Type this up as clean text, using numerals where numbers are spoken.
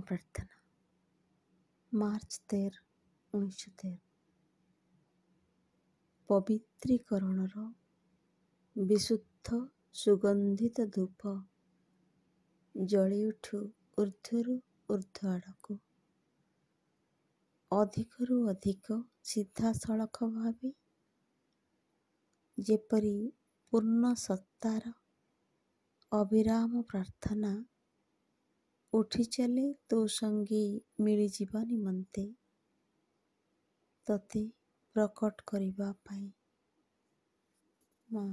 ପ୍ରାର୍ଥନା। ମାର୍ଚ୍ଚ 13, 1913। ପବିତ୍ରୀକରଣର ବିଶୁଦ୍ଧ ସୁଗନ୍ଧିତ ଧୂପ ଜଳି ଉଠୁ ଊର୍ଦ୍ଧ୍ୱରୁ ଊର୍ଦ୍ଧ୍ୱ ଆଡ଼କୁ, ଅଧିକରୁ ଅଧିକ ସିଧାସଳଖ ଭାବେ, ଯେପରି ପୂର୍ଣ୍ଣ ସତ୍ତାର ଅବିରାମ ପ୍ରାର୍ଥନା ଉଠି ଚାଲେ ତୋ ସଙ୍ଗେ ମିଳିଯିବା ନିମନ୍ତେ, ତୋତେ ପ୍ରକଟ କରିବା ପାଇଁ। ମା